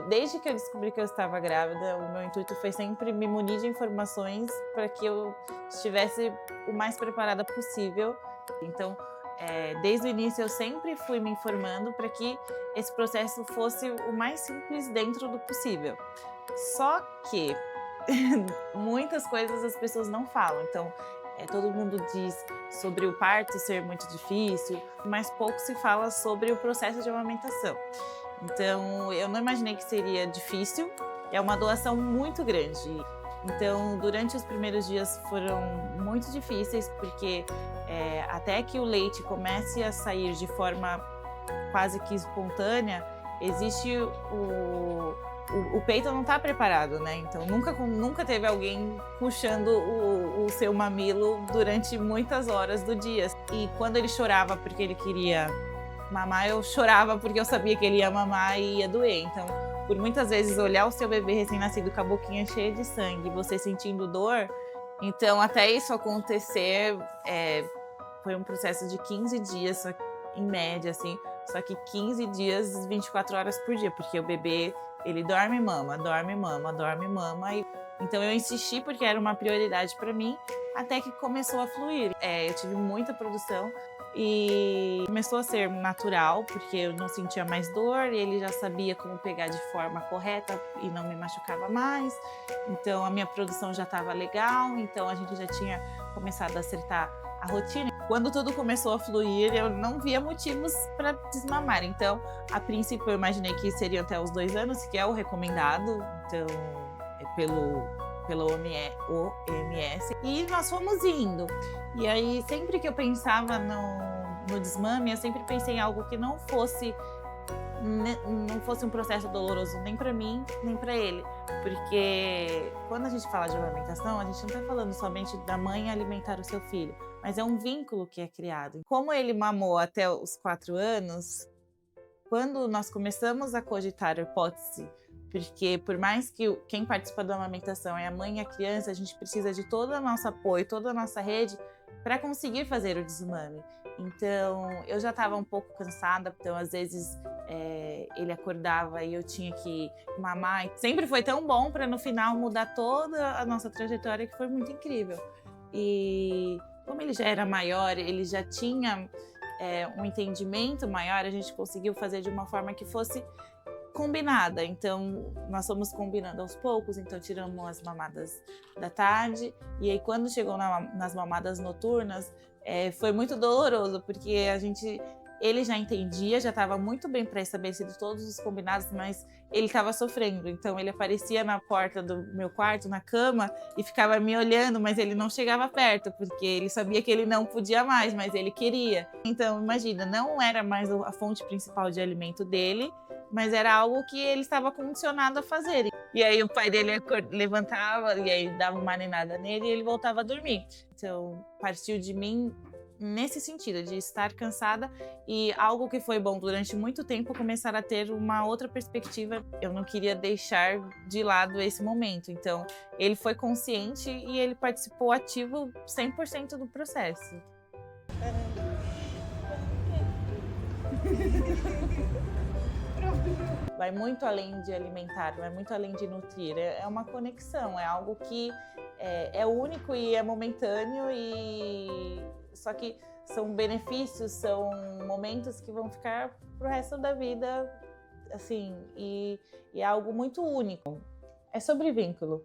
Desde que eu descobri que eu estava grávida, o meu intuito foi sempre me munir de informações para que eu estivesse o mais preparada possível. Então, desde o início eu sempre fui me informando para que esse processo fosse o mais simples dentro do possível. Só que muitas coisas as pessoas não falam. Então, todo mundo diz sobre o parto ser muito difícil, mas pouco se fala sobre o processo de amamentação. Então, eu não imaginei que seria difícil. É uma doação muito grande. Então, durante os primeiros dias foram muito difíceis, porque até que o leite comece a sair de forma quase que espontânea, existe o peito não está preparado, né? Então nunca teve alguém puxando o seu mamilo durante muitas horas do dia. E quando ele chorava porque ele queria mamar, eu chorava porque eu sabia que ele ia mamar e ia doer. Então, por muitas vezes olhar o seu bebê recém-nascido com a boquinha cheia de sangue, você sentindo dor, então até isso acontecer foi um processo de 15 dias, só em média, assim, só que 15 dias, 24 horas por dia, porque o bebê, ele dorme e mama, dorme e mama, dorme e mama. Então eu insisti porque era uma prioridade para mim, até que começou a fluir. Eu tive muita produção e começou a ser natural, porque eu não sentia mais dor, e ele já sabia como pegar de forma correta e não me machucava mais. Então a minha produção já estava legal, então a gente já tinha começado a acertar a rotina. Quando tudo começou a fluir, eu não via motivos para desmamar. Então, a princípio, eu imaginei que seria até os 2 anos, que é o recomendado, então, pelo OMS. E nós fomos indo. E aí, sempre que eu pensava no desmame, eu sempre pensei em algo que não fosse um processo doloroso nem para mim, nem para ele. Porque quando a gente fala de amamentação, a gente não está falando somente da mãe alimentar o seu filho, mas é um vínculo que é criado. Como ele mamou até os 4 anos, quando nós começamos a cogitar a hipótese, porque por mais que quem participa da amamentação é a mãe e a criança, a gente precisa de todo o nosso apoio, toda a nossa rede para conseguir fazer o desmame. Então, eu já estava um pouco cansada, então às vezes ele acordava e eu tinha que mamar. E sempre foi tão bom para no final mudar toda a nossa trajetória, que foi muito incrível. E como ele já era maior, ele já tinha um entendimento maior, a gente conseguiu fazer de uma forma que fosse combinada. Então, nós fomos combinando aos poucos, então tiramos as mamadas da tarde, e aí quando chegou nas mamadas noturnas, foi muito doloroso, porque ele já entendia, já estava muito bem pré-estabelecido todos os combinados, mas ele estava sofrendo. Então ele aparecia na porta do meu quarto, na cama, e ficava me olhando, mas ele não chegava perto, porque ele sabia que ele não podia mais, mas ele queria. Então imagina, não era mais a fonte principal de alimento dele, mas era algo que ele estava condicionado a fazer. E aí o pai dele levantava e aí dava uma ninada nele e ele voltava a dormir. Então partiu de mim nesse sentido, de estar cansada, e algo que foi bom durante muito tempo, começar a ter uma outra perspectiva. Eu não queria deixar de lado esse momento, então ele foi consciente e ele participou ativo 100% do processo. Vai muito além de alimentar, vai muito além de nutrir, é uma conexão, é algo que é único e é momentâneo, e só que são benefícios, são momentos que vão ficar pro resto da vida, assim, e é algo muito único. É sobre vínculo.